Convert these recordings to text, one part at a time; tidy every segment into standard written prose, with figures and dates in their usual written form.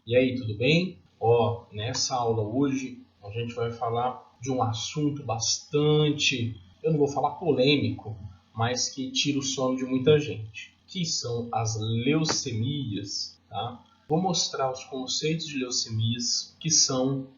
E aí, tudo bem? Nessa aula hoje a gente vai falar de um assunto bastante, eu não vou falar polêmico, mas que tira o sono de muita gente, que são as leucemias, tá? Vou mostrar os conceitos de leucemias,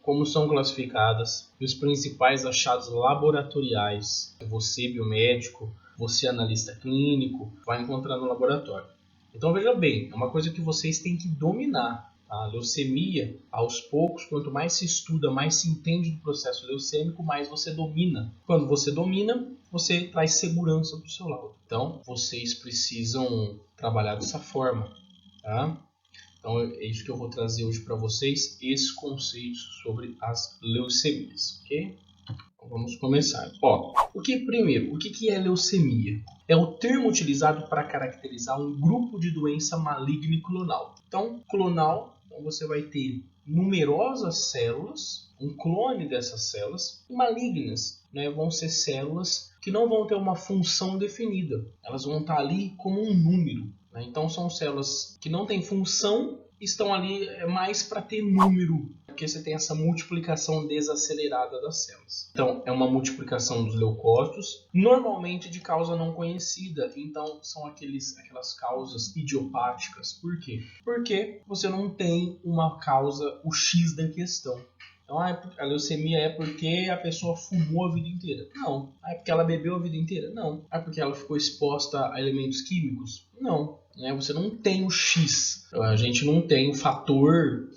como são classificadas, e os principais achados laboratoriais que você, biomédico, você, analista clínico, vai encontrar no laboratório. Então veja bem, é uma coisa que vocês têm que dominar. A leucemia, aos poucos, quanto mais se estuda, mais se entende do processo leucêmico, mais você domina. Quando você domina, você traz segurança para o seu laudo. Então, vocês precisam trabalhar dessa forma, tá? Então, é isso que eu vou trazer hoje para vocês, esses conceitos sobre as leucemias, ok? Então, vamos começar. O que é leucemia? É o termo utilizado para caracterizar um grupo de doença maligna e clonal. Então, clonal, você vai ter numerosas células, um clone dessas células, e malignas, né? Vão ser células que não vão ter uma função definida. Elas vão estar ali como um número. Né? Então, são células que não têm função, estão ali mais para ter número, porque você tem essa multiplicação desacelerada das células. Então, é uma multiplicação dos leucócitos, normalmente de causa não conhecida. Então, são aquelas causas idiopáticas. Por quê? Porque você não tem uma causa, o X da questão. Então, a leucemia é porque a pessoa fumou a vida inteira. Não. É porque ela bebeu a vida inteira? Não. É porque ela ficou exposta a elementos químicos? Não. Você não tem o X. A gente não tem o fator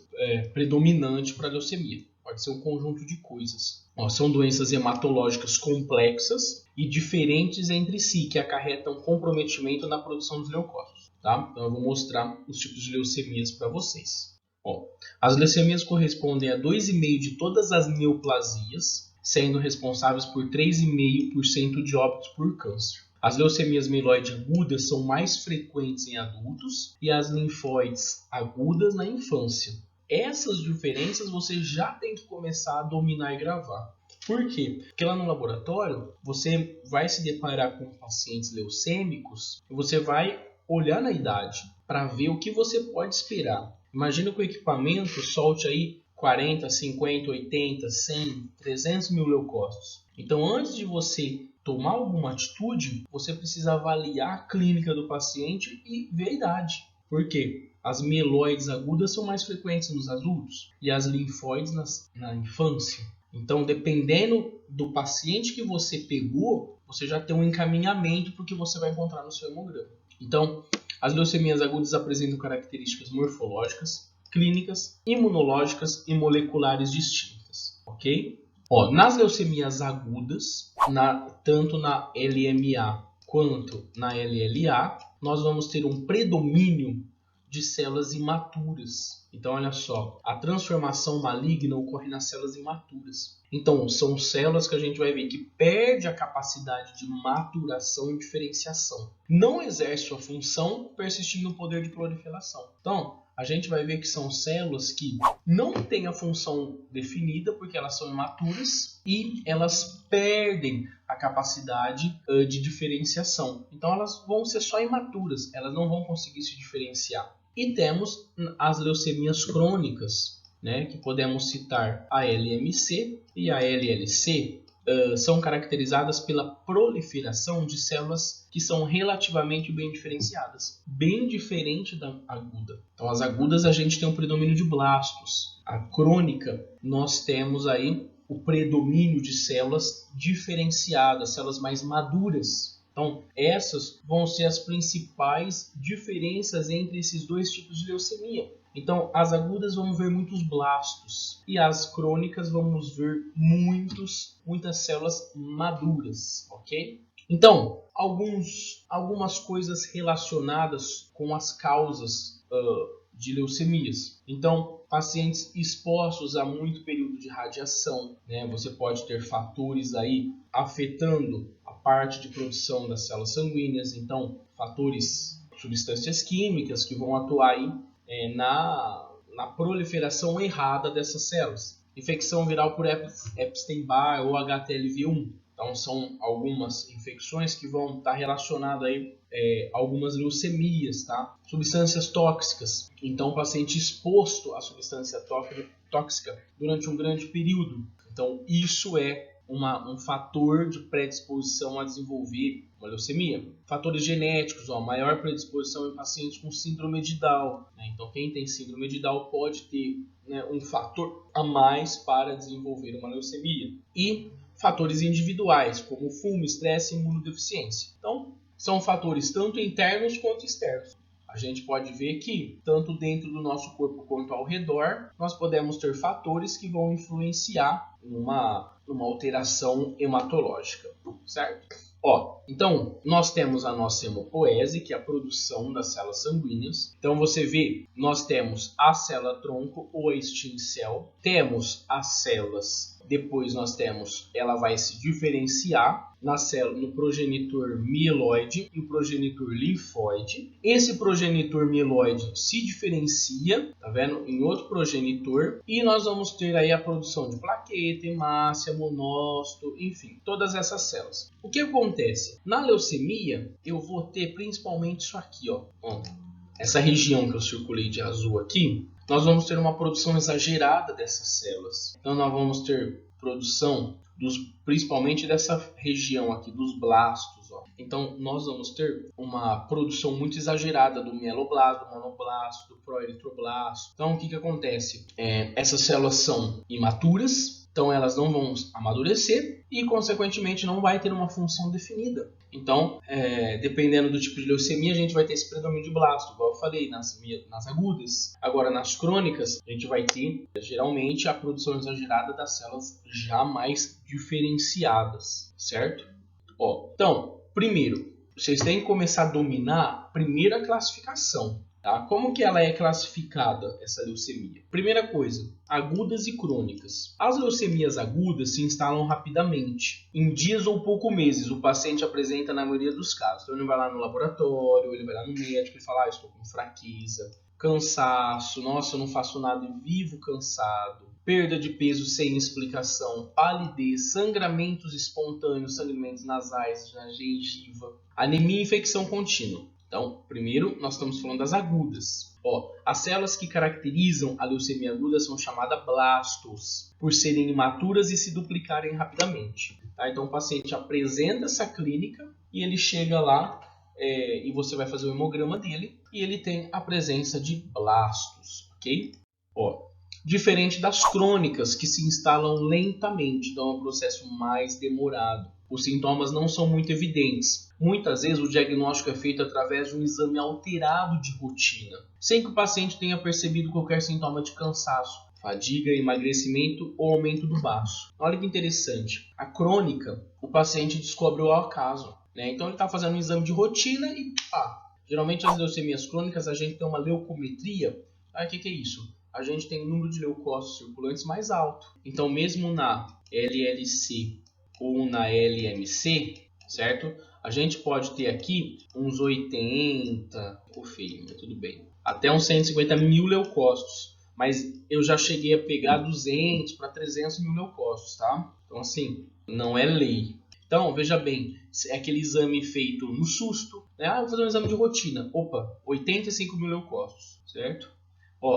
predominante para a leucemia. Pode ser um conjunto de coisas. São doenças hematológicas complexas e diferentes entre si, que acarretam comprometimento na produção dos leucócitos. Tá? Então, eu vou mostrar os tipos de leucemias para vocês. As leucemias correspondem a 2,5% de todas as neoplasias, sendo responsáveis por 3,5% de óbitos por câncer. As leucemias mieloide agudas são mais frequentes em adultos e as linfóides agudas na infância. Essas diferenças você já tem que começar a dominar e gravar. Por quê? Porque lá no laboratório você vai se deparar com pacientes leucêmicos e você vai olhar na idade para ver o que você pode esperar. Imagina que o equipamento solte aí 40, 50, 80, 100, 300 mil leucócitos. Então, antes de você tomar alguma atitude, você precisa avaliar a clínica do paciente e ver a idade. Por quê? As mieloides agudas são mais frequentes nos adultos e as linfóides na infância. Então, dependendo do paciente que você pegou, você já tem um encaminhamento para o que você vai encontrar no seu hemograma. Então, as leucemias agudas apresentam características morfológicas, clínicas, imunológicas e moleculares distintas, ok? Nas leucemias agudas, tanto na LMA quanto na LLA, nós vamos ter um predomínio de células imaturas. Então, olha só, a transformação maligna ocorre nas células imaturas. Então, são células que a gente vai ver que perde a capacidade de maturação e diferenciação. Não exerce sua função, persistindo no poder de proliferação. Então, a gente vai ver que são células que não têm a função definida, porque elas são imaturas e elas perdem a capacidade de diferenciação. Então, elas vão ser só imaturas, elas não vão conseguir se diferenciar. E temos as leucemias crônicas, né, que podemos citar a LMC e a LLC. São caracterizadas pela proliferação de células que são relativamente bem diferenciadas, bem diferente da aguda. Então, as agudas a gente tem um predomínio de blastos. A crônica, nós temos aí o predomínio de células diferenciadas, células mais maduras. Então, essas vão ser as principais diferenças entre esses dois tipos de leucemia. Então, as agudas vamos ver muitos blastos e as crônicas vamos ver muitas células maduras, ok? Então, algumas coisas relacionadas com as causas de leucemias. Então, pacientes expostos a muito período de radiação, né? Você pode ter fatores aí afetando a parte de produção das células sanguíneas. Então, substâncias químicas que vão atuar aí na proliferação errada dessas células. Infecção viral por Epstein-Barr ou HTLV1. Então são algumas infecções que vão estar relacionadas aí a algumas leucemias, tá? Substâncias tóxicas. Então o paciente exposto à substância tóxica durante um grande período. Então isso é um fator de predisposição a desenvolver uma leucemia. Fatores genéticos, maior predisposição em pacientes com síndrome de Down. Né? Então quem tem síndrome de Down pode ter, né, um fator a mais para desenvolver uma leucemia. E fatores individuais, como fumo, estresse e imunodeficiência. Então, são fatores tanto internos quanto externos. A gente pode ver que, tanto dentro do nosso corpo quanto ao redor, nós podemos ter fatores que vão influenciar numa alteração hematológica, certo? Então, nós temos a nossa hemopoese, que é a produção das células sanguíneas. Então, você vê, nós temos a célula-tronco ou a stem cell, temos as células, depois ela vai se diferenciar no progenitor mieloide e o progenitor linfóide. Esse progenitor mieloide se diferencia, tá vendo? Em outro progenitor, e nós vamos ter aí a produção de plaqueta, hemácia, monócito, enfim, todas essas células. O que acontece? Na leucemia, eu vou ter principalmente isso aqui, essa região que eu circulei de azul aqui, nós vamos ter uma produção exagerada dessas células. Então, nós vamos ter produção principalmente dessa região aqui, dos blastos. Então, nós vamos ter uma produção muito exagerada do mieloblasto, do monoblasto, do proeritroblasto. Então, o que acontece? Essas células são imaturas, então elas não vão amadurecer e, consequentemente, não vai ter uma função definida. Então, dependendo do tipo de leucemia, a gente vai ter esse predomínio de blasto, igual eu falei, nas agudas. Agora, nas crônicas, a gente vai ter, geralmente, a produção exagerada das células já mais diferenciadas, certo? Então, primeiro, vocês têm que começar a dominar a primeira classificação. Tá? Como que ela é classificada, essa leucemia? Primeira coisa, agudas e crônicas. As leucemias agudas se instalam rapidamente. Em dias ou poucos meses, o paciente apresenta na maioria dos casos. Então ele vai lá no laboratório, ele vai lá no médico e fala, estou com fraqueza, cansaço, nossa, eu não faço nada e vivo cansado. Perda de peso sem explicação, palidez, sangramentos espontâneos, sangramentos nasais, na gengiva, anemia e infecção contínua. Então, primeiro, nós estamos falando das agudas. As células que caracterizam a leucemia aguda são chamadas blastos, por serem imaturas e se duplicarem rapidamente. Tá? Então, o paciente apresenta essa clínica e ele chega lá e você vai fazer o hemograma dele e ele tem a presença de blastos, ok? Diferente das crônicas, que se instalam lentamente, então é um processo mais demorado. Os sintomas não são muito evidentes. Muitas vezes o diagnóstico é feito através de um exame alterado de rotina, sem que o paciente tenha percebido qualquer sintoma de cansaço, fadiga, emagrecimento ou aumento do baço. Olha que interessante. A crônica, o paciente descobre ao acaso. Né? Então ele está fazendo um exame de rotina e geralmente as leucemias crônicas a gente tem uma leucometria. O que é isso? A gente tem um número de leucócitos circulantes mais alto. Então mesmo na LLC ou na LMC, certo? A gente pode ter aqui uns 80, feio, mas tudo bem, até uns 150 mil leucócitos, mas eu já cheguei a pegar 200 para 300 mil leucócitos, tá? Então assim, não é lei. Então, veja bem, é aquele exame feito no susto, né? Vou fazer um exame de rotina, 85 mil leucócitos, certo?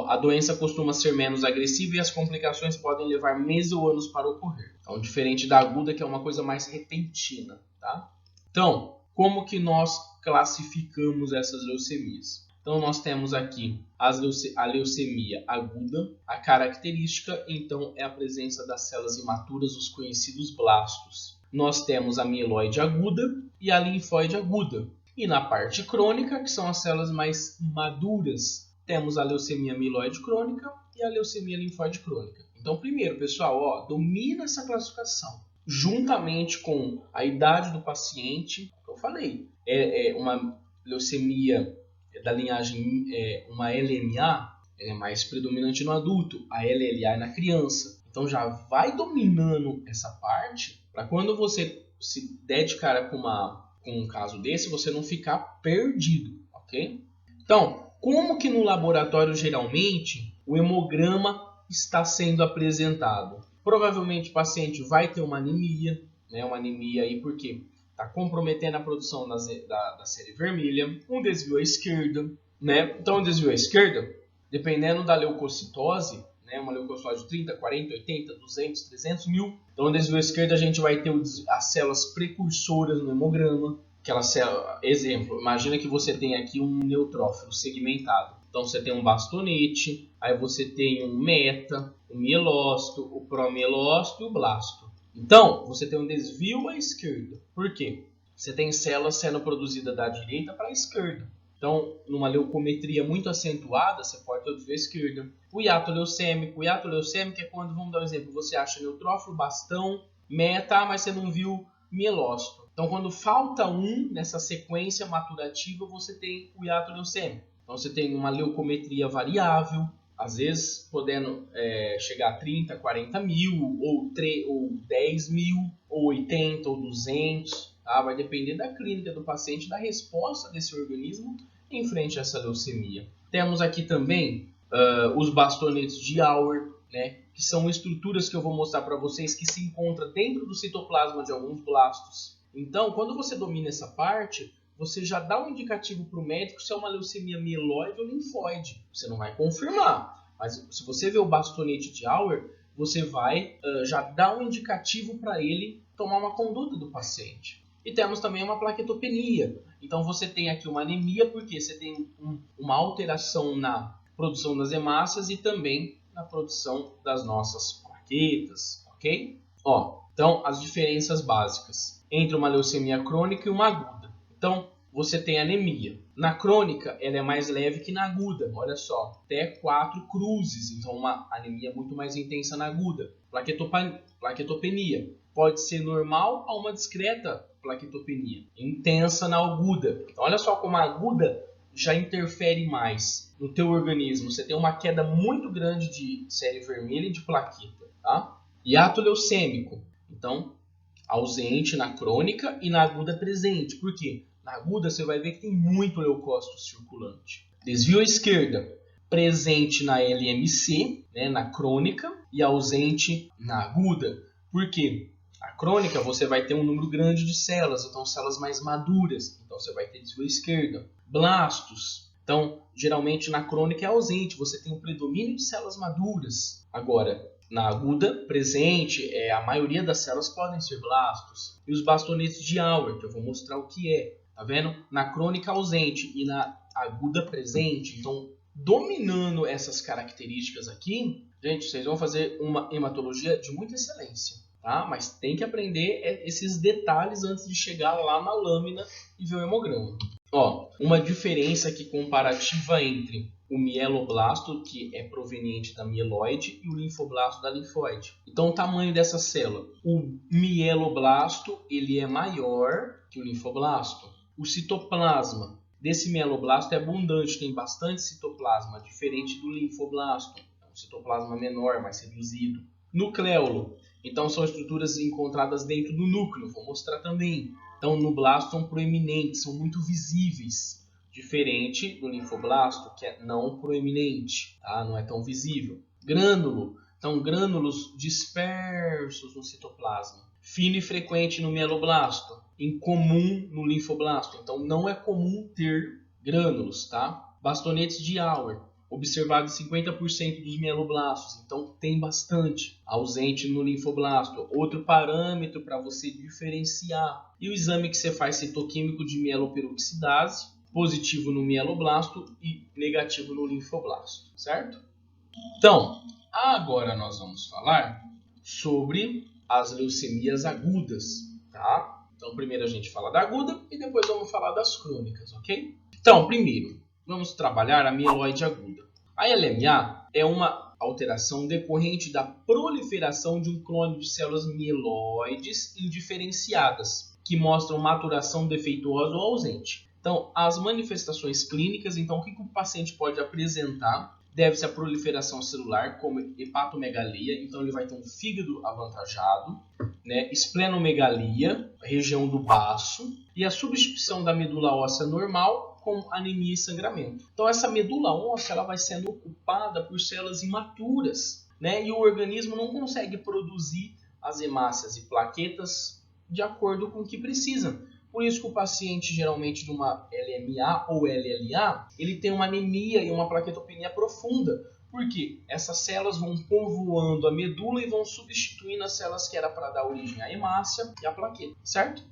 A doença costuma ser menos agressiva e as complicações podem levar meses ou anos para ocorrer. Então, diferente da aguda, que é uma coisa mais repentina, tá? Então, como que nós classificamos essas leucemias? Então, nós temos aqui a leucemia aguda. A característica, então, é a presença das células imaturas, os conhecidos blastos. Nós temos a mieloide aguda e a linfóide aguda. E na parte crônica, que são as células mais maduras, temos a leucemia mieloide crônica e a leucemia linfóide crônica. Então, primeiro, pessoal, domina essa classificação. Juntamente com a idade do paciente, eu falei, uma leucemia da linhagem, uma LMA, é mais predominante no adulto, a LLA é na criança. Então já vai dominando essa parte, para quando você se der de cara com um caso desse, você não ficar perdido, ok? Então, como que no laboratório geralmente o hemograma está sendo apresentado? Provavelmente o paciente vai ter uma anemia, né? Uma anemia aí porque está comprometendo a produção da série vermelha, um desvio à esquerda, né? Então, um desvio à esquerda, dependendo da leucocitose, né? Uma leucocitose de 30, 40, 80, 200, 300 mil. Então, no desvio à esquerda, a gente vai ter as células precursoras no hemograma. Aquela célula, exemplo, imagina que você tem aqui um neutrófilo segmentado. Então, você tem um bastonete, aí você tem um meta, um mielócito, o promielócito e o blasto. Então, você tem um desvio à esquerda. Por quê? Você tem células sendo produzidas da direita para a esquerda. Então, numa leucometria muito acentuada, você pode ter o desvio à esquerda. O hiato leucêmico é quando, vamos dar um exemplo, você acha neutrófilo, bastão, meta, mas você não viu mielócito. Então, quando falta um nessa sequência maturativa, você tem o hiato leucêmico. Então, você tem uma leucometria variável, às vezes podendo chegar a 30, 40 mil, ou 10 mil, ou 80, ou 200. Tá? Vai depender da clínica do paciente, da resposta desse organismo em frente a essa leucemia. Temos aqui também os bastonetes de Auer, né? Que são estruturas que eu vou mostrar para vocês que se encontram dentro do citoplasma de alguns blastos. Então, quando você domina essa parte, você já dá um indicativo para o médico se é uma leucemia mieloide ou linfóide. Você não vai confirmar, mas se você vê o bastonete de Auer, você vai já dar um indicativo para ele tomar uma conduta do paciente. E temos também uma plaquetopenia. Então você tem aqui uma anemia porque você tem uma alteração na produção das hemácias e também na produção das nossas plaquetas, ok? Então as diferenças básicas entre uma leucemia crônica e uma aguda. Então, você tem anemia. Na crônica, ela é mais leve que na aguda. Olha só, até 4 cruzes. Então, uma anemia muito mais intensa na aguda. Plaquetopenia. Pode ser normal a uma discreta plaquetopenia. Intensa na aguda. Então, olha só como a aguda já interfere mais no teu organismo. Você tem uma queda muito grande de série vermelha e de plaqueta. Tá? Hiato leucêmico. Então, ausente na crônica e na aguda presente. Por quê? Na aguda você vai ver que tem muito leucócito circulante. Desvio à esquerda, presente na LMC, né, na crônica, e ausente na aguda. Por quê? A crônica você vai ter um número grande de células, então células mais maduras. Então você vai ter desvio à esquerda. Blastos. Então, geralmente na crônica é ausente, você tem um predomínio de células maduras. Agora, na aguda, presente, a maioria das células podem ser blastos. E os bastonetes de Auer, que eu vou mostrar o que é. Tá vendo? Na crônica ausente e na aguda presente. Então, dominando essas características aqui, gente, vocês vão fazer uma hematologia de muita excelência. Tá? Mas tem que aprender esses detalhes antes de chegar lá na lâmina e ver o hemograma. Uma diferença aqui comparativa entre o mieloblasto, que é proveniente da mieloide, e o linfoblasto da linfóide. Então, o tamanho dessa célula. O mieloblasto ele é maior que o linfoblasto. O citoplasma desse mieloblasto é abundante, tem bastante citoplasma, diferente do linfoblasto. É um citoplasma menor, mais reduzido. Nucleolo. Então, são estruturas encontradas dentro do núcleo. Vou mostrar também. Então, no blasto são proeminentes, são muito visíveis. Diferente do linfoblasto, que é não proeminente, tá? Não é tão visível. Grânulo. Então, grânulos dispersos no citoplasma. Fino e frequente no mieloblasto. Incomum no linfoblasto. Então, não é comum ter grânulos, tá? Bastonetes de Auer. Observado em 50% dos mieloblastos, então tem bastante, ausente no linfoblasto. Outro parâmetro para você diferenciar. E o exame que você faz citoquímico de mieloperoxidase, positivo no mieloblasto e negativo no linfoblasto, certo? Então, agora nós vamos falar sobre as leucemias agudas, tá? Então, primeiro a gente fala da aguda e depois vamos falar das crônicas, ok? Então, primeiro, vamos trabalhar a mieloide aguda. A LMA é uma alteração decorrente da proliferação de um clone de células mieloides indiferenciadas, que mostram maturação defeituosa ou ausente. Então, as manifestações clínicas, então, o que o paciente pode apresentar? Deve-se à proliferação celular, como hepatomegalia, então ele vai ter um fígado avantajado, né? Esplenomegalia, região do baço, e a substituição da medula óssea normal com anemia e sangramento. Então essa medula óssea ela vai sendo ocupada por células imaturas, né? E o organismo não consegue produzir as hemácias e plaquetas de acordo com o que precisa. Por isso que o paciente, geralmente, de uma LMA ou LLA, ele tem uma anemia e uma plaquetopenia profunda. Porque essas células vão povoando a medula e vão substituindo as células que era para dar origem à hemácia e à plaqueta, certo?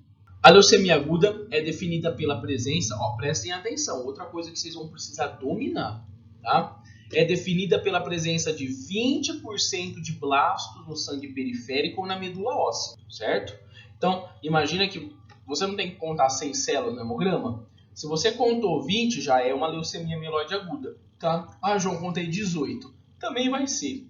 A leucemia aguda é definida pela presença, prestem atenção, outra coisa que vocês vão precisar dominar, tá? É definida pela presença de 20% de blastos no sangue periférico ou na medula óssea, certo? Então, imagina que você não tem que contar 100 células no hemograma. Se você contou 20, já é uma leucemia mieloide aguda, tá? Ah, João, contei 18. Também vai ser.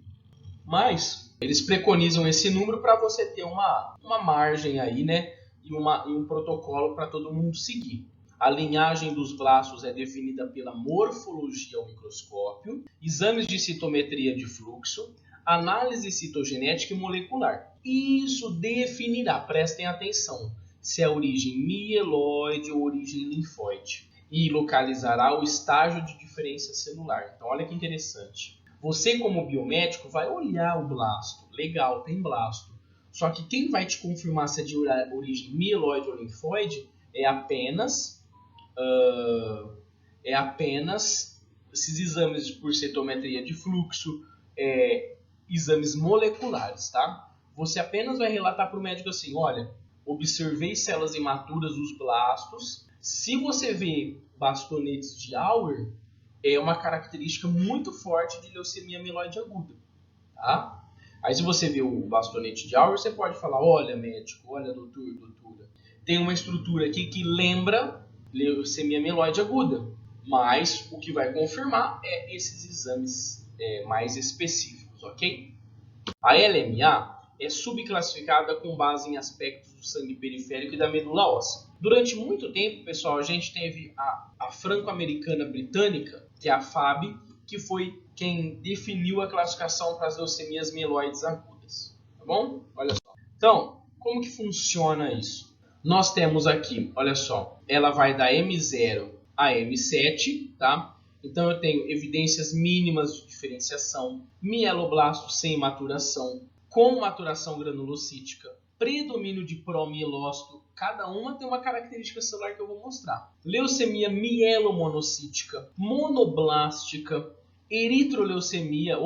Mas eles preconizam esse número para você ter uma margem aí, né? E um protocolo para todo mundo seguir. A linhagem dos blastos é definida pela morfologia ao microscópio, exames de citometria de fluxo, análise citogenética e molecular. Isso definirá, prestem atenção, se é origem mieloide ou origem linfóide. E localizará o estágio de diferença celular. Então, olha que interessante. Você, como biomédico, vai olhar o blasto. Legal, tem blasto. Só que quem vai te confirmar se é de origem mieloide ou linfóide é apenas esses exames por citometria de fluxo, exames moleculares, tá? Você apenas vai relatar para o médico assim, olha, observei células imaturas dos blastos. Se você vê bastonetes de Auer, é uma característica muito forte de leucemia mieloide aguda, tá? Aí se você vê o bastonete de Auer, você pode falar, olha médico, olha doutor, doutora, tem uma estrutura aqui que lembra leucemia mieloide aguda, mas o que vai confirmar é esses exames mais específicos, ok? A LMA é subclassificada com base em aspectos do sangue periférico e da medula óssea. Durante muito tempo, pessoal, a gente teve a franco-americana britânica, que é a FAB, que foi quem definiu a classificação para as leucemias mieloides agudas. Tá bom? Olha só. Então, como que funciona isso? Nós temos aqui, olha só, ela vai da M0 a M7, tá? Então eu tenho evidências mínimas de diferenciação, mieloblasto sem maturação, com maturação granulocítica, predomínio de promielócito, cada uma tem uma característica celular que eu vou mostrar. Leucemia mielomonocítica, monoblástica, eritroleucemia,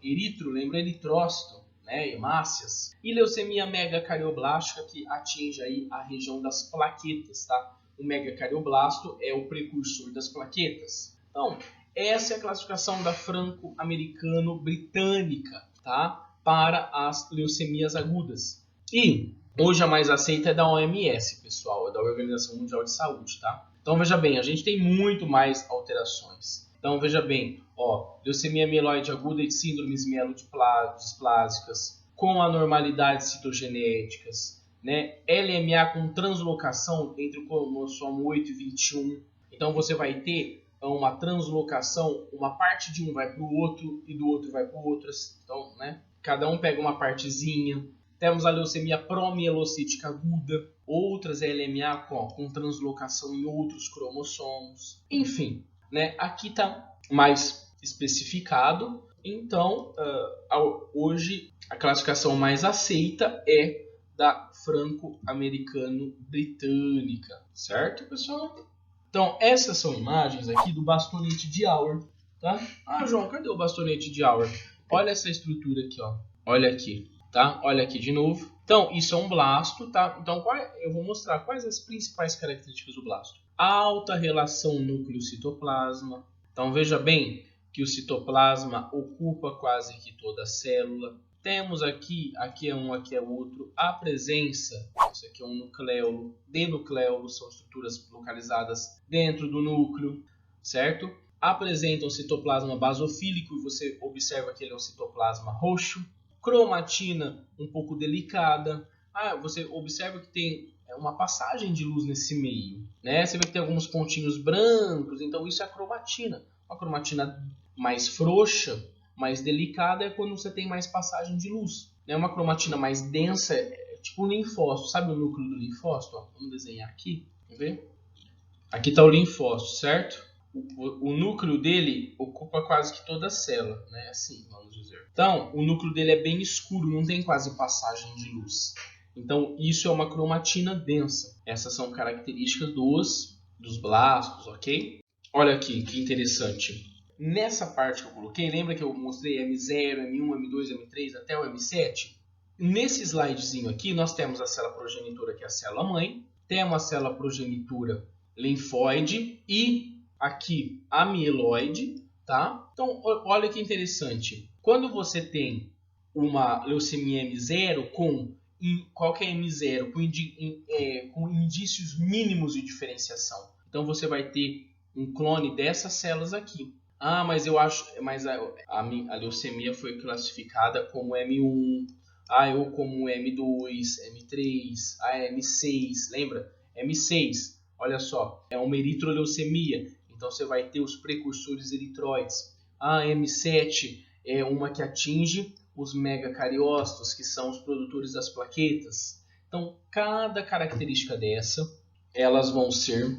eritro, lembra eritrócito, né, hemácias, e leucemia megacarioblástica, que atinge aí a região das plaquetas, tá? O megacardioblasto é o precursor das plaquetas. Então, essa é a classificação da franco-americano-britânica, tá? Para as leucemias agudas. E hoje a mais aceita é da OMS, pessoal, é da Organização Mundial de Saúde, tá? Então veja bem, a gente tem muito mais alterações. Então veja bem, leucemia mieloide aguda e síndromes mielodisplásicas com anormalidades citogenéticas, né? LMA com translocação entre o cromossomo 8 e 21. Então você vai ter uma translocação, uma parte de um vai para o outro e do outro vai para o outro. Então, né? Cada um pega uma partezinha. Temos a leucemia promielocítica aguda, outras LMA com translocação em outros cromossomos. Enfim, né? Aqui está mais especificado. Então, hoje a classificação mais aceita é da franco-americano-britânica, certo, pessoal? Então, essas são imagens aqui do bastonete de Auer, tá? Ah, João, cadê o bastonete de Auer? Olha essa estrutura aqui, ó. Olha aqui, tá? Olha aqui de novo. Então, isso é um blasto, tá? Então, eu vou mostrar quais as principais características do blasto. Alta relação núcleo-citoplasma. Então, veja bem que o citoplasma ocupa quase que toda a célula. Temos aqui é um, aqui é outro, a presença, isso aqui é um nucleolo, denucleolo, são estruturas localizadas dentro do núcleo, certo? Apresenta um citoplasma basofílico e você observa que ele é um citoplasma roxo. Cromatina um pouco delicada. Você observa que tem uma passagem de luz nesse meio, né? Você vê que tem alguns pontinhos brancos, então isso é a cromatina. Uma cromatina mais frouxa, mais delicada é quando você tem mais passagem de luz. Né? Uma cromatina mais densa é tipo um linfócito. Sabe o núcleo do linfócito? Vamos desenhar aqui. Vamos ver? Aqui está o linfócito, certo? O núcleo dele ocupa quase que toda a célula, né? Assim, vamos dizer. Então, o núcleo dele é bem escuro, não tem quase passagem de luz. Então, isso é uma cromatina densa. Essas são características dos blastos, ok? Olha aqui, que interessante. Nessa parte que eu coloquei, lembra que eu mostrei M0, M1, M2, M3 até o M7? Nesse slidezinho aqui, nós temos a célula progenitora, que é a célula-mãe, temos a célula progenitora linfóide e aqui a mieloide, tá? Então, olha que interessante. Quando você tem uma leucemia M0 qual que é M0? Com indícios mínimos de diferenciação. Então, você vai ter um clone dessas células aqui. Ah, mas eu acho, mas a leucemia foi classificada como M1, ou como M2, M3, M6, lembra? M6, olha só, é uma eritroleucemia, então você vai ter os precursores eritroides. M7 é uma que atinge os megacariócitos, que são os produtores das plaquetas. Então, cada característica dessa, elas vão ser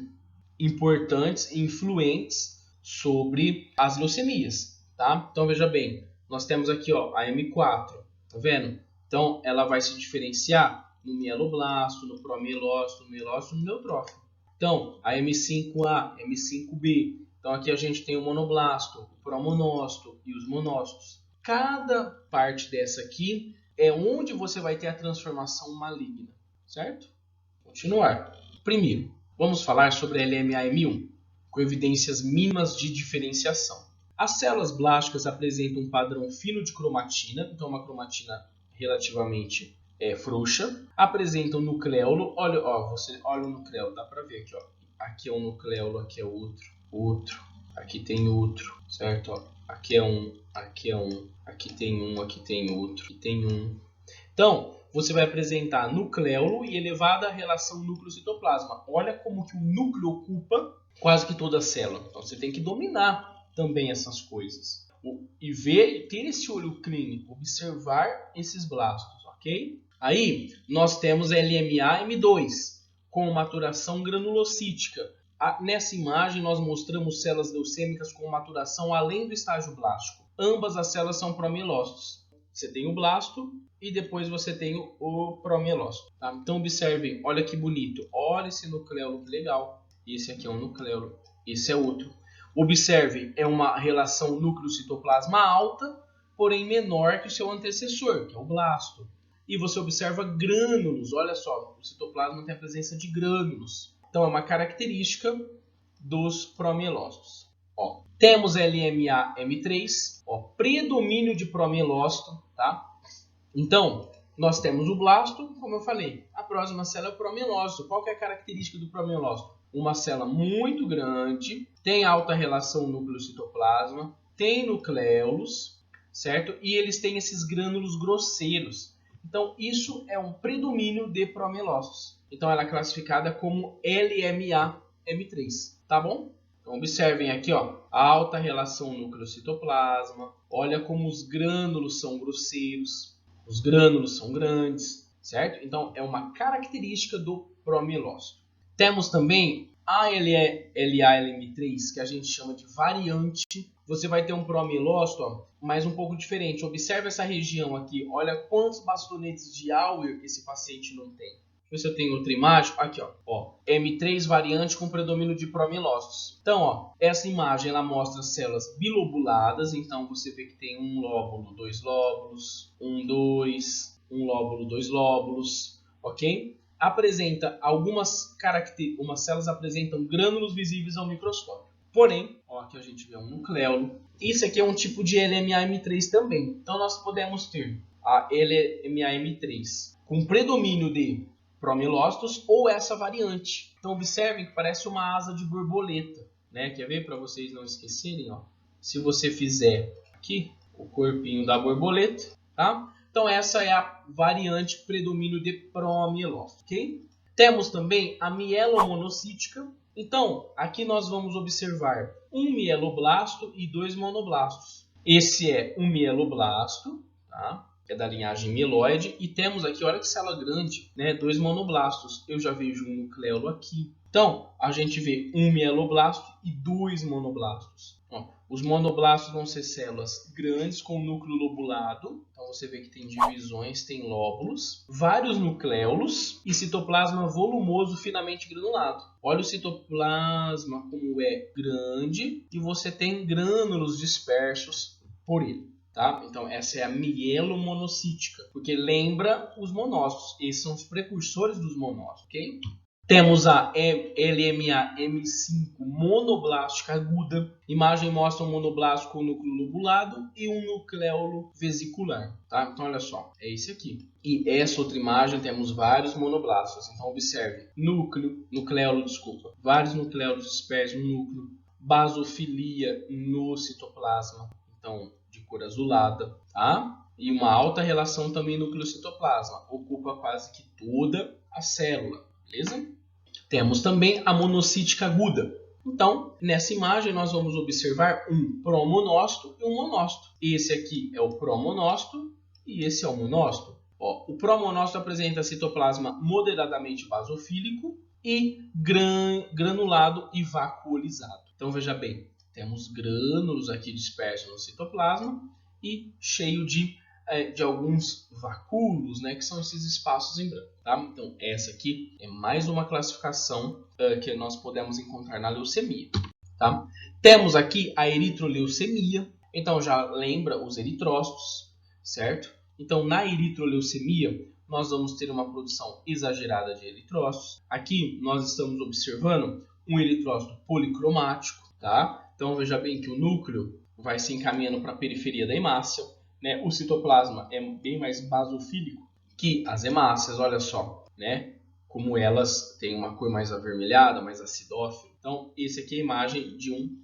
importantes e influentes sobre as leucemias, tá? Então veja bem, nós temos aqui a M4, tá vendo? Então ela vai se diferenciar no mieloblasto, no promielócito, no mielócito, no neutrófilo. Então a M5A, M5B. Então aqui a gente tem o monoblasto, o promonócito e os monócitos. Cada parte dessa aqui é onde você vai ter a transformação maligna, certo? Continuar. Primeiro, vamos falar sobre a LMA-M1, com evidências mínimas de diferenciação. As células blásticas apresentam um padrão fino de cromatina, então uma cromatina relativamente frouxa. Apresentam nucleolo, você olha o nucleolo, dá para ver aqui, aqui é um nucleolo, aqui é outro, aqui tem outro, certo? Aqui é um, aqui tem um, aqui tem outro, aqui tem um. Então, você vai apresentar nucleolo e elevada relação núcleo-citoplasma. Olha como que o núcleo ocupa quase que toda a célula. Então, você tem que dominar também essas coisas. E ver, ter esse olho clínico, observar esses blastos, ok? Aí, nós temos LMA-M2, com maturação granulocítica. Nessa imagem, nós mostramos células leucêmicas com maturação além do estágio blástico. Ambas as células são promielócitos. Você tem o blasto e depois você tem o promielócito. Tá? Então observem, olha que bonito. Olha esse nucleolo, que legal. Esse aqui é um nucleolo, esse é outro. Observe, é uma relação núcleo-citoplasma alta, porém menor que o seu antecessor, que é o blasto. E você observa grânulos, olha só, o citoplasma tem a presença de grânulos. Então é uma característica dos promielócitos. Temos LMA-M3, predomínio de promielócito, tá? Então, nós temos o blasto, como eu falei. A próxima célula é o promielócito. Qual que é a característica do promielócito? Uma célula muito grande, tem alta relação núcleo-citoplasma, tem nucleolos, certo? E eles têm esses grânulos grosseiros. Então, isso é um predomínio de promielócitos. Então, ela é classificada como LMA-M3, tá bom? Então, observem aqui, a alta relação núcleo-citoplasma. Olha como os grânulos são grosseiros, os grânulos são grandes, certo? Então, é uma característica do promielócito. Temos também a LA-LM3, que a gente chama de variante. Você vai ter um promielócito, mas um pouco diferente. Observe essa região aqui. Olha quantos bastonetes de Auer esse paciente não tem. Deixa eu ver se eu tenho outra imagem. Aqui, M3 variante com predomínio de promielócitos. Então, essa imagem ela mostra células bilobuladas. Então, você vê que tem um lóbulo, dois lóbulos, um lóbulo, dois lóbulos, ok? Apresenta algumas características, umas células apresentam grânulos visíveis ao microscópio. Porém, aqui a gente vê um nucleolo. Isso aqui é um tipo de LMA-M3 também. Então, nós podemos ter a LMA-M3 com predomínio de promielócitos ou essa variante. Então, observem que parece uma asa de borboleta, né? Quer ver para vocês não esquecerem? Se você fizer aqui o corpinho da borboleta, tá? Então, essa é a variante predomínio de promielócito, ok? Temos também a mielomonocítica. Então, aqui nós vamos observar um mieloblasto e dois monoblastos. Esse é um mieloblasto, tá? Que é da linhagem mieloide. E temos aqui, olha que célula grande, né? Dois monoblastos. Eu já vejo um nucleolo aqui. Então, a gente vê um mieloblasto e dois monoblastos. Os monoblastos vão ser células grandes com núcleo lobulado. Então você vê que tem divisões, tem lóbulos, vários nucléolos e citoplasma volumoso finamente granulado. Olha o citoplasma como é grande e você tem grânulos dispersos por ele. Tá? Então essa é a mielomonocítica, porque lembra os monócitos. Esses são os precursores dos monócitos, ok? Temos a LMA-M5 monoblástica aguda. Imagem mostra um monoblasto com núcleo lobulado e um nucleolo vesicular. Tá? Então, olha só, é esse aqui. E essa outra imagem temos vários monoblastos. Então, observe. Vários nucleolos dispersos no núcleo. Basofilia no citoplasma. Então, de cor azulada. Tá? E uma alta relação também núcleo-citoplasma. Ocupa quase que toda a célula. Beleza? Temos também a monocítica aguda. Então, nessa imagem nós vamos observar um promonócito e um monócito. Esse aqui é o promonócito e esse é o monócito. Ó, o promonócito apresenta citoplasma moderadamente basofílico e granulado e vacuolizado. Então, veja bem, temos grânulos aqui dispersos no citoplasma e cheio de alguns vacúolos, né, que são esses espaços em branco. Tá? Então, essa aqui é mais uma classificação que nós podemos encontrar na leucemia. Tá? Temos aqui a eritroleucemia. Então, já lembra os eritrócitos, certo? Então, na eritroleucemia, nós vamos ter uma produção exagerada de eritrócitos. Aqui, nós estamos observando um eritrócito policromático. Tá? Então, veja bem que o núcleo vai se encaminhando para a periferia da hemácia. Né? O citoplasma é bem mais basofílico que as hemácias, olha só, né? Como elas têm uma cor mais avermelhada, mais acidófila. Então, essa aqui é a imagem de um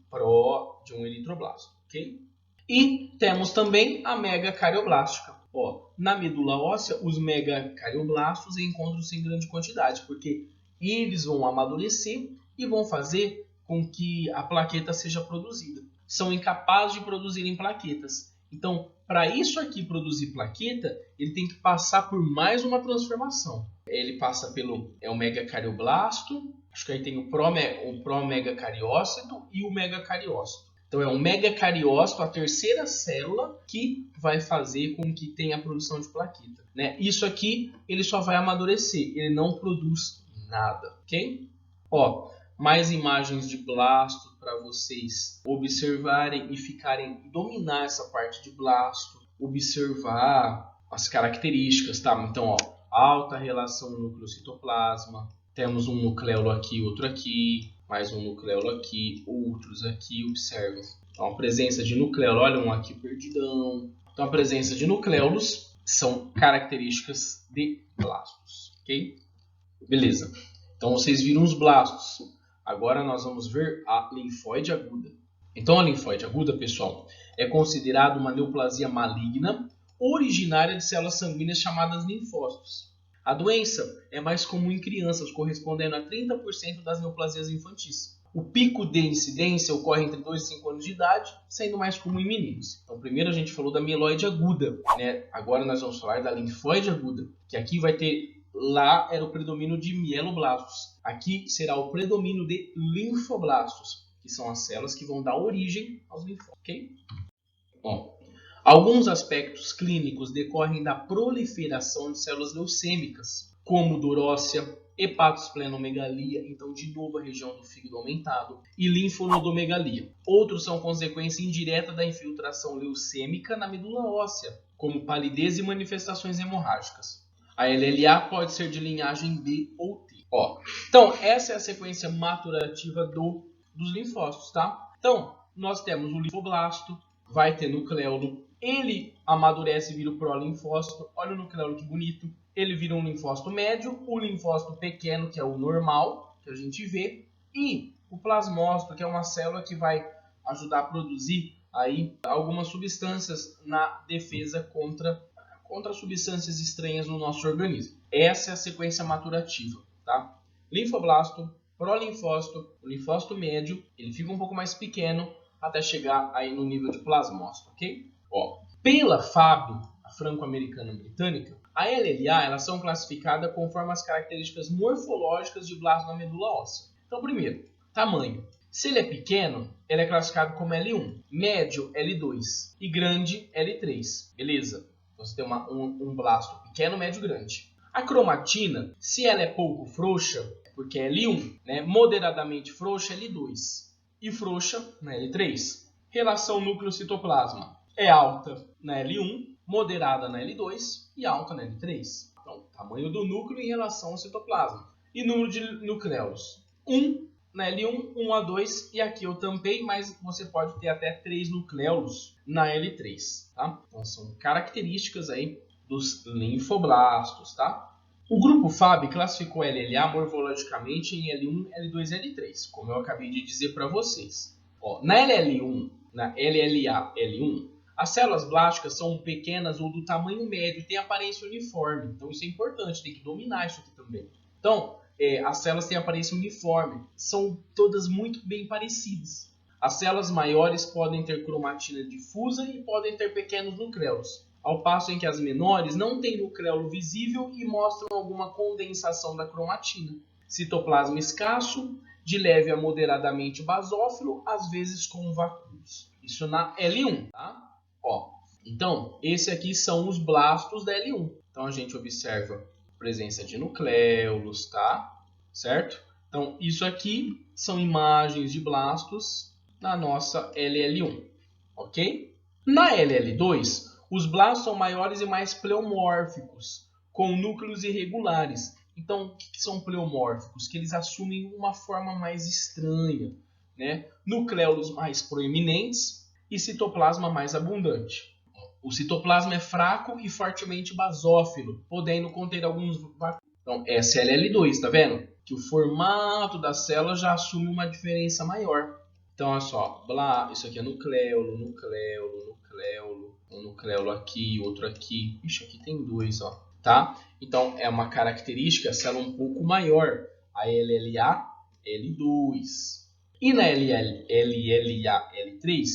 eritroblasto, ok? E temos também a megacarioblástica. Ó, na medula óssea, os megacardioblastos encontram-se em grande quantidade, porque eles vão amadurecer e vão fazer com que a plaqueta seja produzida. São incapazes de produzirem plaquetas. Então, para isso aqui produzir plaqueta, ele tem que passar por mais uma transformação. Ele passa pelo o megacardioblasto, acho que aí tem o promegacariócito e o megacariócito. Então, é o megacariócito, a terceira célula, que vai fazer com que tenha a produção de plaqueta. Né? Isso aqui, ele só vai amadurecer, ele não produz nada, ok? Ó, mais imagens de blasto para vocês observarem e dominar essa parte de blasto, observar as características, tá? Então, ó, alta relação núcleo-citoplasma, temos um nucleolo aqui, outro aqui, mais um nucleolo aqui, outros aqui, observem. Então, a presença de nucleolo, olha um aqui perdidão. Então, a presença de nucleolos são características de blastos, ok? Beleza. Então, vocês viram os blastos. Agora nós vamos ver a linfóide aguda. Então, a linfóide aguda, pessoal, é considerada uma neoplasia maligna originária de células sanguíneas chamadas linfócitos. A doença é mais comum em crianças, correspondendo a 30% das neoplasias infantis. O pico de incidência ocorre entre 2 e 5 anos de idade, sendo mais comum em meninos. Então, primeiro a gente falou da mieloide aguda, né? Agora nós vamos falar da linfóide aguda, que aqui vai ter... Lá era o predomínio de mieloblastos. Aqui será o predomínio de linfoblastos, que são as células que vão dar origem aos linfócitos. Okay? Bom, alguns aspectos clínicos decorrem da proliferação de células leucêmicas, como durócia, hepatosplenomegalia, então de novo a região do fígado aumentado, e linfonodomegalia. Outros são consequência indireta da infiltração leucêmica na medula óssea, como palidez e manifestações hemorrágicas. A LLA pode ser de linhagem B ou T. Ó, então, essa é a sequência maturativa dos linfócitos, tá? Então, nós temos o linfoblasto, vai ter nucleolo, ele amadurece e vira o prolinfócito. Olha o nucleolo que bonito. Ele vira um linfócito médio, o linfócito pequeno, que é o normal, que a gente vê, e o plasmócito, que é uma célula que vai ajudar a produzir aí algumas substâncias na defesa contra substâncias estranhas no nosso organismo. Essa é a sequência maturativa, tá? Linfoblasto, prolinfócito, o linfócito médio, ele fica um pouco mais pequeno até chegar aí no nível de plasmócito, ok? Ó, pela FAB, a franco-americana britânica, a LLA, elas são classificadas conforme as características morfológicas de blasto na medula óssea. Então, primeiro, tamanho. Se ele é pequeno, ele é classificado como L1, médio L2 e grande L3. Beleza? Você tem um blasto pequeno, médio, grande. A cromatina, se ela é pouco frouxa, porque é L1, né? Moderadamente frouxa, L2 e frouxa na L3. Relação núcleo-citoplasma é alta na L1, moderada na L2 e alta na L3. Então, tamanho do núcleo em relação ao citoplasma. E número de nucleolos? 1 na L1, 1 a 2, e aqui eu tampei, mas você pode ter até 3 nucleolos na L3. Tá? Então, são características aí dos linfoblastos. Tá? O grupo FAB classificou LLA morfologicamente em L1, L2 e L3, como eu acabei de dizer para vocês. Ó, na LLA L1, as células blásticas são pequenas ou do tamanho médio, têm aparência uniforme. Então isso é importante, tem que dominar isso aqui também. Então, as células têm aparência uniforme, são todas muito bem parecidas. As células maiores podem ter cromatina difusa e podem ter pequenos nucleolos, ao passo em que as menores não têm nucleolo visível e mostram alguma condensação da cromatina. Citoplasma escasso, de leve a moderadamente basófilo, às vezes com vacúolos. Isso na L1, tá? Ó, então, esses aqui são os blastos da L1. Então, a gente observa a presença de nucleolos, tá? Certo? Então, isso aqui são imagens de blastos na nossa LL1, ok? Na LL2, os blastos são maiores e mais pleomórficos, com núcleos irregulares. Então, o que são pleomórficos? Que eles assumem uma forma mais estranha, né? Nucleolos mais proeminentes e citoplasma mais abundante. O citoplasma é fraco e fortemente basófilo, podendo conter alguns vacúolos. Então, essa é a LL2, tá vendo? Que o formato da célula já assume uma diferença maior. Então, olha só, isso aqui é nucleolo, um nucleolo aqui, outro aqui. Ixi, aqui tem dois, ó. Tá? Então, é uma característica, a célula um pouco maior, a LLA L2. E na LLA L3,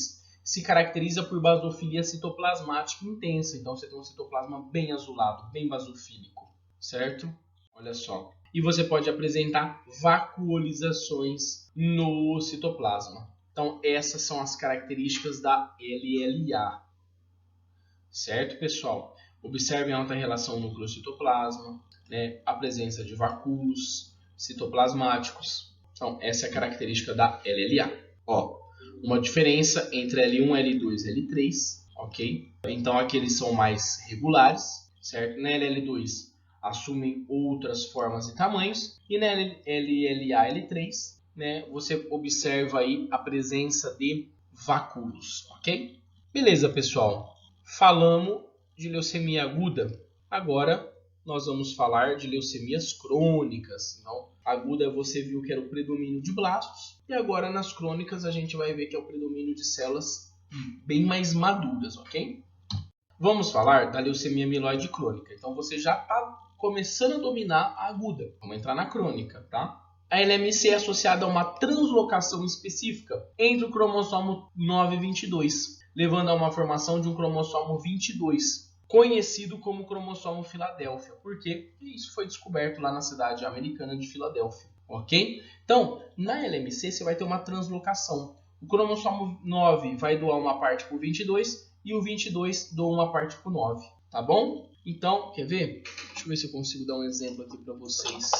se caracteriza por basofilia citoplasmática intensa. Então, você tem um citoplasma bem azulado, bem basofílico, certo? Olha só. E você pode apresentar vacuolizações no citoplasma. Então, essas são as características da LLA. Certo, pessoal? Observem a alta relação núcleo-citoplasma, né? A presença de vacúolos citoplasmáticos. Então, essa é a característica da LLA. Ó, uma diferença entre L1, L2 e L3, ok? Então, aqui eles são mais regulares, certo? Na LL2, assumem outras formas e tamanhos. E na LLA, L3, né? Você observa aí a presença de vacúolos, ok? Beleza, pessoal? Falamos de leucemia aguda. Agora nós vamos falar de leucemias crônicas. Então, aguda você viu que era o predomínio de blastos. E agora nas crônicas a gente vai ver que é o predomínio de células bem mais maduras, ok? Vamos falar da leucemia mieloide crônica. Então você já está começando a dominar a aguda. Vamos entrar na crônica, tá? A LMC é associada a uma translocação específica entre o cromossomo 9 e 22, levando a uma formação de um cromossomo 22, conhecido como cromossomo Filadélfia, porque isso foi descoberto lá na cidade americana de Filadélfia, ok? Então, na LMC você vai ter uma translocação. O cromossomo 9 vai doar uma parte para o 22 e o 22 doa uma parte para o 9, tá bom? Então, quer ver? Deixa eu ver se eu consigo dar um exemplo aqui para vocês.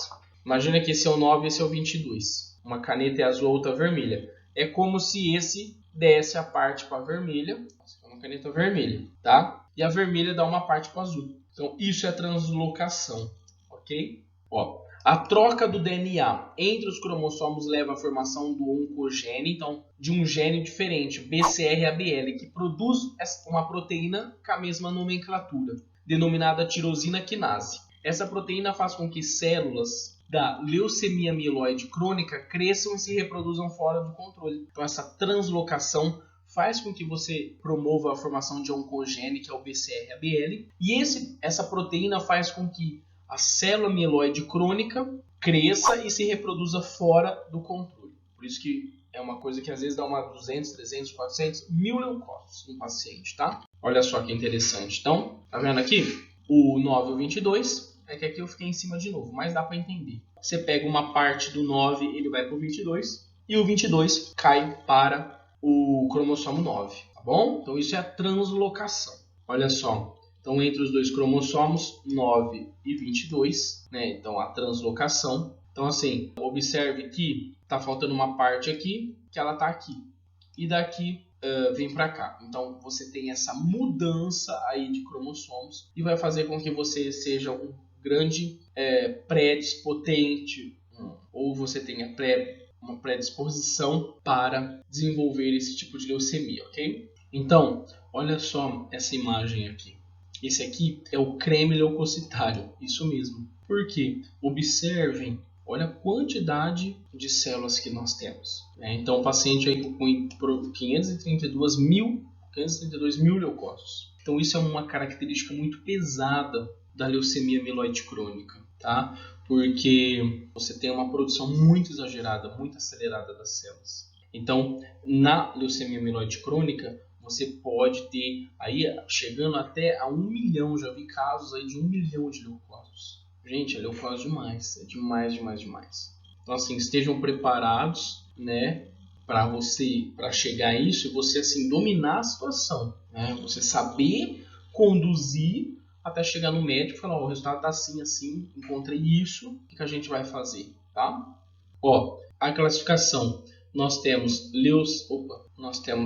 Imagina que esse é o 9 e esse é o 22. Uma caneta é azul, outra vermelha. É como se esse desse a parte para a vermelha. Essa é uma caneta vermelha, tá? E a vermelha dá uma parte para o azul. Então, isso é translocação, ok? Ó, a troca do DNA entre os cromossomos leva à formação do oncogene, então, de um gene diferente, BCR-ABL, que produz uma proteína com a mesma nomenclatura, denominada tirosina quinase. Essa proteína faz com que células da leucemia mieloide crônica cresçam e se reproduzam fora do controle. Então, essa translocação faz com que você promova a formação de oncogene, que é o BCR-ABL, e essa proteína faz com que a célula mieloide crônica cresça e se reproduza fora do controle. Por isso que é uma coisa que às vezes dá uma 200, 300, 400, 1000 leucócitos no paciente, tá? Olha só que interessante. Então, tá vendo aqui? O 9 e o 22... É que aqui eu fiquei em cima de novo, mas dá para entender. Você pega uma parte do 9, ele vai para o 22, e o 22 cai para o cromossomo 9, tá bom? Então isso é a translocação. Olha só, então entre os dois cromossomos 9 e 22, né? Então a translocação. Então assim, observe que está faltando uma parte aqui, que ela está aqui, e daqui vem para cá. Então você tem essa mudança aí de cromossomos e vai fazer com que você seja um grande predispotente, ou você tenha uma predisposição para desenvolver esse tipo de leucemia, ok? Então, olha só essa imagem aqui. Esse aqui é o creme leucocitário, isso mesmo. Por quê? Observem, olha a quantidade de células que nós temos. Então, o paciente aí com 532 mil leucócitos. Então, isso é uma característica muito pesada da leucemia mieloide crônica, tá? Porque você tem uma produção muito exagerada, muito acelerada das células. Então, na leucemia mieloide crônica, você pode ter aí chegando até a 1 milhão, já vi casos aí de 1 milhão de leucócitos. Gente, é leucócito demais, é demais. Então, assim, estejam preparados, né, para chegar a isso e você, assim, dominar a situação, né? Você saber conduzir até chegar no médico e falar, o resultado está assim, encontrei isso, o que a gente vai fazer, tá? Ó, a classificação, nós temos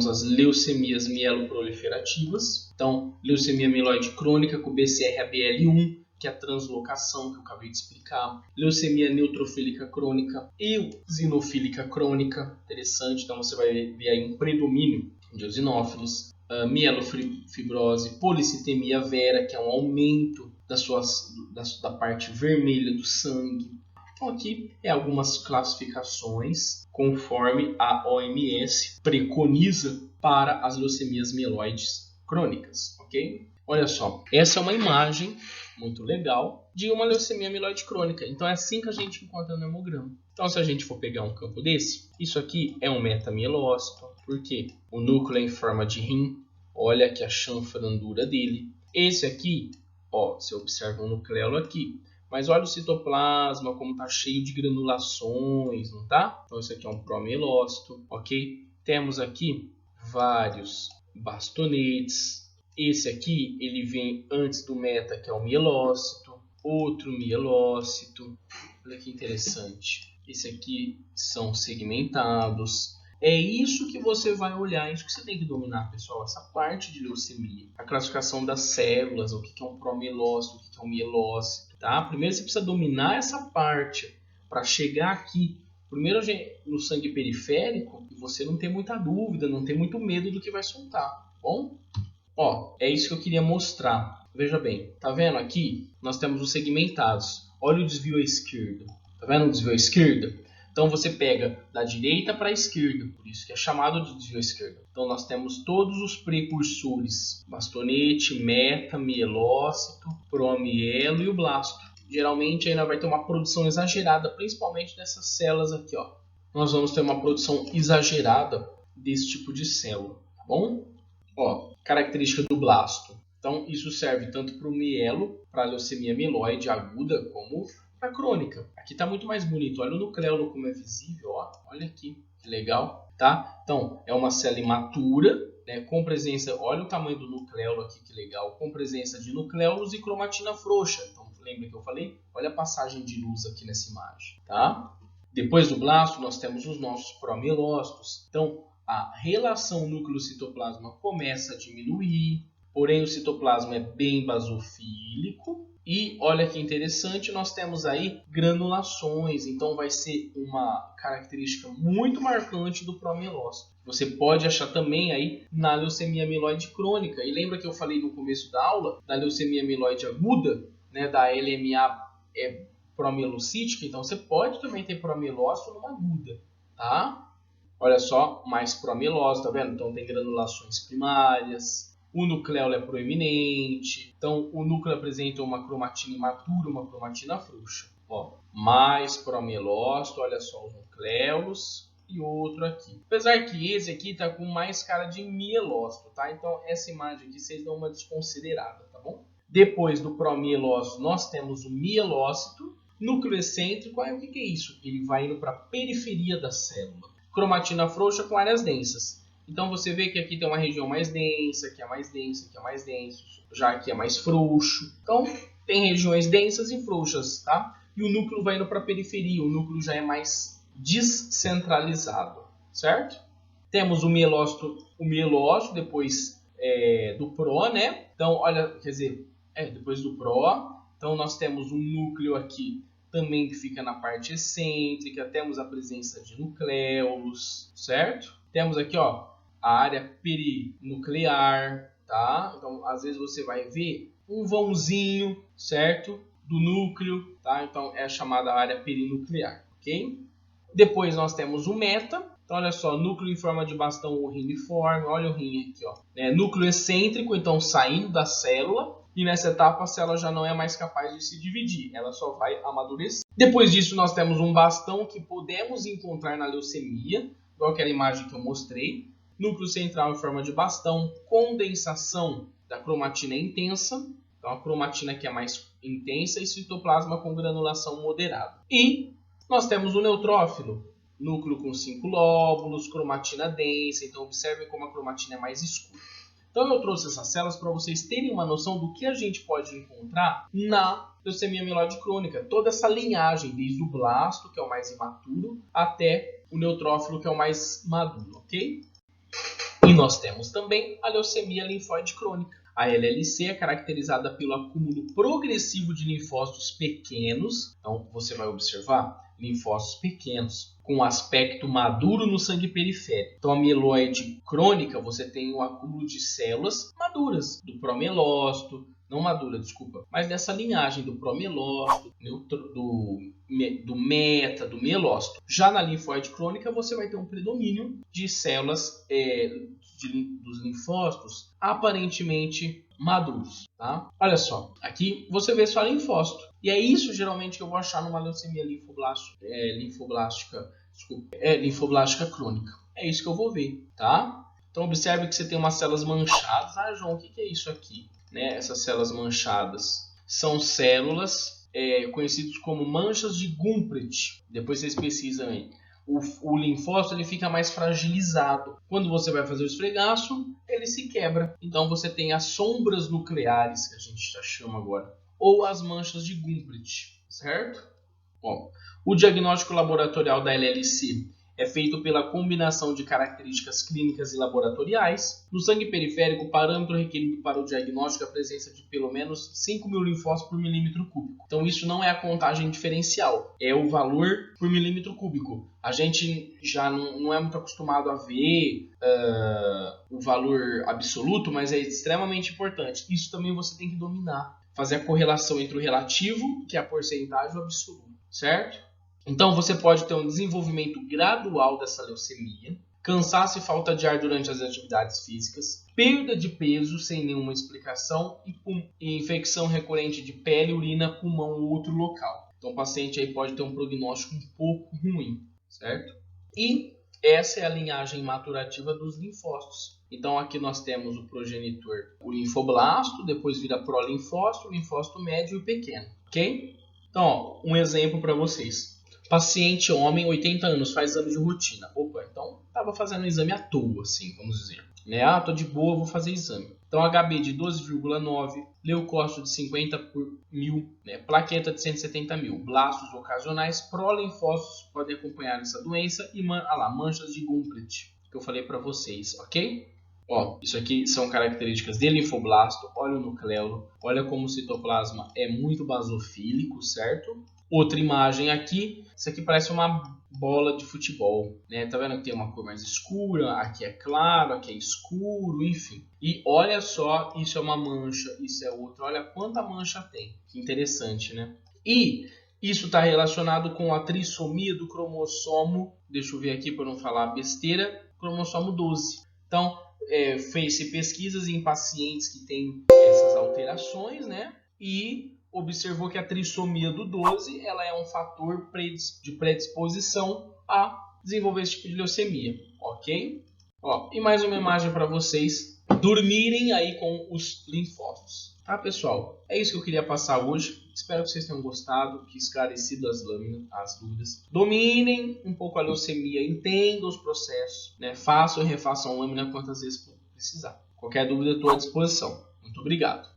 as leucemias mieloproliferativas, então, leucemia mieloide crônica com BCR-ABL1, que é a translocação que eu acabei de explicar, leucemia neutrofílica crônica, eosinofílica crônica, interessante, então você vai ver aí um predomínio de eosinófilos, mielofibrose, policitemia vera, que é um aumento da parte vermelha do sangue. Então aqui é algumas classificações conforme a OMS preconiza para as leucemias mieloides crônicas, ok? Olha só, essa é uma imagem muito legal de uma leucemia mieloide crônica. Então é assim que a gente encontra no hemograma. Então se a gente for pegar um campo desse, isso aqui é um metamielócito, porque o núcleo é em forma de rim, olha aqui a chanfrandura dele. Esse aqui, ó, você observa um nucleolo aqui, mas olha o citoplasma como está cheio de granulações, não tá? Então isso aqui é um promielócito, ok? Temos aqui vários bastonetes. Esse aqui, ele vem antes do meta, que é o mielócito. Outro mielócito. Olha que interessante. Esse aqui são segmentados. É isso que você vai olhar, é isso que você tem que dominar, pessoal. Essa parte de leucemia. A classificação das células, o que é um promielócito, o que é um mielócito. Tá? Primeiro você precisa dominar essa parte para chegar aqui. Primeiro no sangue periférico, e você não ter muita dúvida, não ter muito medo do que vai soltar. Tá bom? Ó, é isso que eu queria mostrar. Veja bem, tá vendo aqui? Nós temos os segmentados. Olha o desvio à esquerda. Tá vendo o desvio à esquerda? Então você pega da direita para a esquerda, por isso que é chamado de desvio à esquerda. Então nós temos todos os precursores: bastonete, meta, mielócito, promielo e o blasto. Geralmente ainda vai ter uma produção exagerada, principalmente dessas células aqui, ó. Nós vamos ter uma produção exagerada desse tipo de célula, tá bom? Ó, característica do blasto. Então, isso serve tanto para o mielo, para a leucemia mieloide aguda, como para a crônica. Aqui está muito mais bonito. Olha o nucleolo como é visível. Ó. Olha aqui, que legal. Tá? Então, é uma célula imatura, né, com presença... Olha o tamanho do nucleolo aqui, que legal. Com presença de nucleolos e cromatina frouxa. Então, lembra que eu falei? Olha a passagem de luz aqui nessa imagem. Tá? Depois do blasto, nós temos os nossos promielócitos. Então, a relação núcleo-citoplasma começa a diminuir, porém o citoplasma é bem basofílico. E olha que interessante, nós temos aí granulações, então vai ser uma característica muito marcante do promielócito. Você pode achar também aí na leucemia mieloide crônica. E lembra que eu falei no começo da aula da leucemia mieloide aguda, né, da LMA promielocítica? Então você pode também ter promielócito numa aguda, tá? Olha só, mais promielose, tá vendo? Então tem granulações primárias, o nucleolo é proeminente, então o núcleo apresenta uma cromatina imatura, uma cromatina frouxa. Ó, mais promielócito, olha só os nucleolos e outro aqui. Apesar que esse aqui tá com mais cara de mielócito, tá? Então essa imagem aqui vocês dão uma desconsiderada, tá bom? Depois do promielócito nós temos o mielócito, núcleo excêntrico. Aí o que é isso? Ele vai indo para a periferia da célula. cromatina frouxa com áreas densas. Então você vê que aqui tem uma região mais densa, que é mais densa, que é mais denso, já aqui é mais frouxo. Então tem regiões densas e frouxas, tá? E o núcleo vai indo para a periferia, o núcleo já é mais descentralizado, certo? Temos o mielócito depois do pró, né? Então, olha, quer dizer, depois do pró. Então nós temos um núcleo aqui também que fica na parte excêntrica, temos a presença de nucléolos, certo? Temos aqui, ó, a área perinuclear, tá? Então, às vezes você vai ver um vãozinho, certo? Do núcleo, tá? Então, é a chamada área perinuclear, ok? Depois nós temos o meta. Então, olha só, núcleo em forma de bastão ou riniforme. Olha o rim aqui, ó. Núcleo excêntrico, então, saindo da célula. E nessa etapa a célula já não é mais capaz de se dividir, ela só vai amadurecer. Depois disso nós temos um bastão que podemos encontrar na leucemia, igual aquela imagem que eu mostrei. Núcleo central em forma de bastão, condensação da cromatina intensa, então a cromatina que é mais intensa, e citoplasma com granulação moderada. E nós temos o neutrófilo, núcleo com 5 lóbulos, cromatina densa, então observem como a cromatina é mais escura. Então eu trouxe essas células para vocês terem uma noção do que a gente pode encontrar na leucemia mieloide crônica. Toda essa linhagem, desde o blasto, que é o mais imaturo, até o neutrófilo, que é o mais maduro, ok? E nós temos também a leucemia linfóide crônica. A LLC é caracterizada pelo acúmulo progressivo de linfócitos pequenos. Então você vai observar linfócitos pequenos com aspecto maduro no sangue periférico. Então a mieloide crônica, você tem um acúmulo de células maduras, do promielócito, não madura, desculpa, mas dessa linhagem do promielócito, do meta, do mielócito. Já na linfóide crônica, você vai ter um predomínio de células dos linfócitos aparentemente maduros, tá? Olha só, aqui você vê só linfócito. E é isso geralmente que eu vou achar numa leucemia linfoblástica crônica. É isso que eu vou ver, tá? Então observe que você tem umas células manchadas. Ah, João, o que é isso aqui? Essas células manchadas são células conhecidas como manchas de Gumprecht. Depois vocês pesquisam aí. O linfócito ele fica mais fragilizado. Quando você vai fazer o esfregaço, ele se quebra. Então você tem as sombras nucleares, que a gente já chama agora, ou as manchas de Gumprecht, certo? Bom, o diagnóstico laboratorial da LLC é feito pela combinação de características clínicas e laboratoriais. No sangue periférico, o parâmetro requerido para o diagnóstico é a presença de pelo menos 5.000 linfócitos por milímetro cúbico. Então isso não é a contagem diferencial, é o valor por milímetro cúbico. A gente já não é muito acostumado a ver o valor absoluto, mas é extremamente importante. Isso também você tem que dominar. Fazer a correlação entre o relativo, que é a porcentagem, e o absoluto, certo? Então você pode ter um desenvolvimento gradual dessa leucemia, cansaço e falta de ar durante as atividades físicas, perda de peso sem nenhuma explicação e infecção recorrente de pele, urina, pulmão ou outro local. Então o paciente aí pode ter um prognóstico um pouco ruim, certo? E essa é a linhagem maturativa dos linfócitos. Então aqui nós temos o progenitor, o linfoblasto, depois vira prolinfócito, o linfócito médio e o pequeno, ok? Então, ó, um exemplo para vocês. Paciente homem, 80 anos, faz exame de rotina. Opa, então estava fazendo um exame à toa, assim, vamos dizer. Tô de boa, vou fazer exame. Então HB de 12,9, leucócito de 50 por mil, plaqueta de 170 mil, blastos ocasionais, prolinfócitos podem acompanhar essa doença e manchas de Gumprecht, que eu falei para vocês, ok? Ó, isso aqui são características de linfoblasto. Olha o nucleolo, olha como o citoplasma é muito basofílico, certo? Outra imagem aqui, isso aqui parece uma bola de futebol, Tá vendo que tem uma cor mais escura, aqui é claro, aqui é escuro, enfim. E olha só, isso é uma mancha, isso é outra, olha quanta mancha tem. Que interessante, né? E isso está relacionado com a trissomia do cromossomo, deixa eu ver aqui para não falar besteira, cromossomo 12. Então, fez-se pesquisas em pacientes que têm essas alterações, E observou que a trissomia do 12 ela é um fator de predisposição a desenvolver esse tipo de leucemia, ok? Ó, e mais uma imagem para vocês dormirem aí com os linfócitos. Tá, pessoal? É isso que eu queria passar hoje. Espero que vocês tenham gostado, que esclarecido as dúvidas. Dominem um pouco a leucemia, entendam os processos, né? Façam e refaçam lâmina quantas vezes precisar. Qualquer dúvida, eu estou à disposição. Muito obrigado.